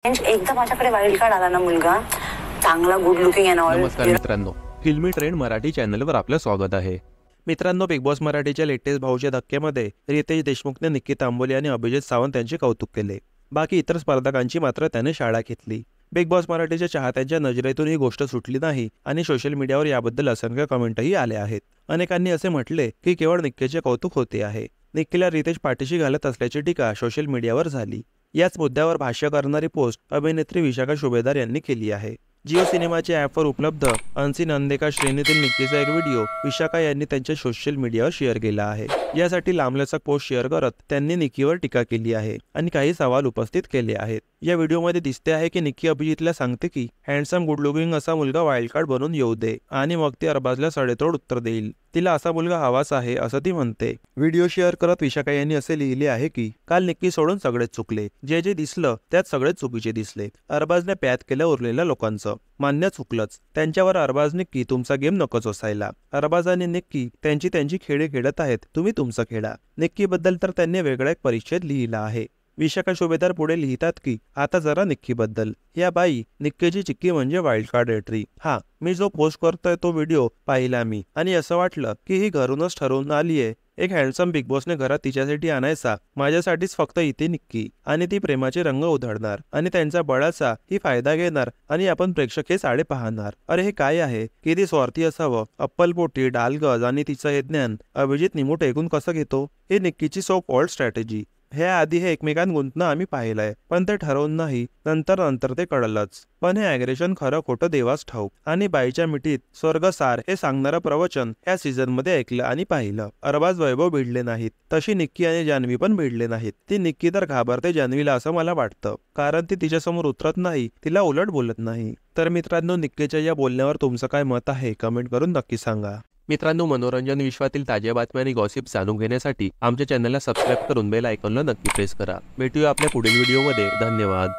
एकदा माझ्याकडे wild card आला ना मुलगा, चांगला गुड लुकिंग अँड ऑल. नमस्कार मित्रांनो, फिल्मी ट्रेंड मराठी चॅनलवर आपलं स्वागत आहे. मित्रांनो, बिग बॉस मराठीच्या लेटेस्ट भाऊच्या धक्क्यामध्ये रितेश देशमुखने निक्की तांबोली आणि अभिजित सावंत यांचे कौतुक केले. बाकी इतर स्पर्धकांची मात्र त्याने शाळा घेतली. बिग बॉस मराठीच्या चाहत्यांच्या नजरेतून ही गोष्ट सुटली नाही आणि सोशल मीडियावर याबद्दल असंख्य कमेंटही आले आहेत. अनेकांनी असे म्हटले की केवळ निक्कीचे कौतुक होते आहे. निक्कीला रितेश पाठीशी घालत असल्याची टीका सोशल मीडियावर झाली. याच मुद्द्यावर भाष्य करणारी पोस्ट अभिनेत्री विशाखा शुभेदार यांनी केली आहे. जिओ सिनेमाच्या ॲपवर उपलब्ध अनसीन अनदेखा श्रेणीतील निक्कीचा एक व्हिडिओ विशाखा यांनी त्यांच्या सोशल मीडियावर शेअर केला आहे. यासाठी लांबलचक पोस्ट शेअर करत त्यांनी निक्कीवर टीका केली आहे आणि काही सवाल उपस्थित केले आहेत. या व्हिडिओमध्ये दिसते आहे की निक्की अभिजितला सांगते की हँडसम गुड लुकिंग असा मुलगा वाईल्ड कार्ड बनून येऊ दे आणि मग ती अरबाजला सडेतोड उत्तर देईल. तिला असा मुलगा हवाच आहे असं ती म्हणते. व्हिडिओ शेअर करत विशाखा यांनी असे लिहिले आहे की काल निक्की सोडून सगळेच चुकले. जे जे दिसलं त्यात सगळेच चुकीचे दिसले. अरबाजने प्यात केलं उरलेल्या लोकांचं. मान्य चुकलंच. त्यांच्यावर अरबाज निक्की तुमचा गेम नकोच असायला. अरबाज आणि निक्की त्यांची खेळ खेळत आहेत, तुम्ही तुमचं खेळा. निक्कीबद्दल तर त्यांनी वेगळा एक परिच्छेद लिहिला आहे. विशाखा शुभेदार पुढे लिहितात की आता जरा निक्कीबद्दल. या बाई निक्कीची चिक्की म्हणजे वाईल्ड कार्ड एंट्री. हा, मी जो पोस्ट करतोय तो व्हिडिओ पाहिला मी आणि असं वाटलं की ही घरूनच ठरवून आलीये. एक हँडसम बिग बॉसने घरात तिच्यासाठी आणायचा. माझ्यासाठीच फक्त इथे निक्की आणि ती प्रेमाचे रंग उधळणार आणि त्यांचा बळाचा ही फायदा घेणार आणि आपण प्रेक्षक हे साडे पाहणार. अरे हे काय आहे? किती स्वार्थी असावं. अप्पलपोटी, डालगज आणि तिचं हे ज्ञान अभिजित निमूट ऐकून कसं घेतो? ही निक्कीची सो कॉल्ड स्ट्रॅटेजी. ह्या आधी हे एकमेकांत गुंतणं आम्ही पाहिलंय, पण ते ठरवून नाही. नंतर ते कळलंच. पण हे ॲग्रेशन खरं खोटं देवाच ठाऊक. आणि बाईच्या मिठीत स्वर्गसार हे सांगणारं प्रवचन या सीझन मध्ये ऐकलं आणि पाहिलं. अरबाज वैभव भिडले नाहीत, तशी निक्की आणि जान्हवी पण भिडले नाहीत. ती निक्की तर घाबरते जान्हवीला असं मला वाटतं, कारण ती तिच्यासमोर उतरत नाही, तिला उलट बोलत नाही. तर मित्रांनो, निक्कीच्या या बोलण्यावर तुमचं काय मत आहे कमेंट करून नक्की सांगा. मित्रांनो, मनोरंजन विश्वातील ताज्या बातम्या आणि गॉसिप जाणून घेण्यासाठी आमच्या चॅनलला सबस्क्राईब करून बेल आयकॉनला नक्की प्रेस करा. भेटूया आपल्या पुढील व्हिडिओमध्ये. धन्यवाद.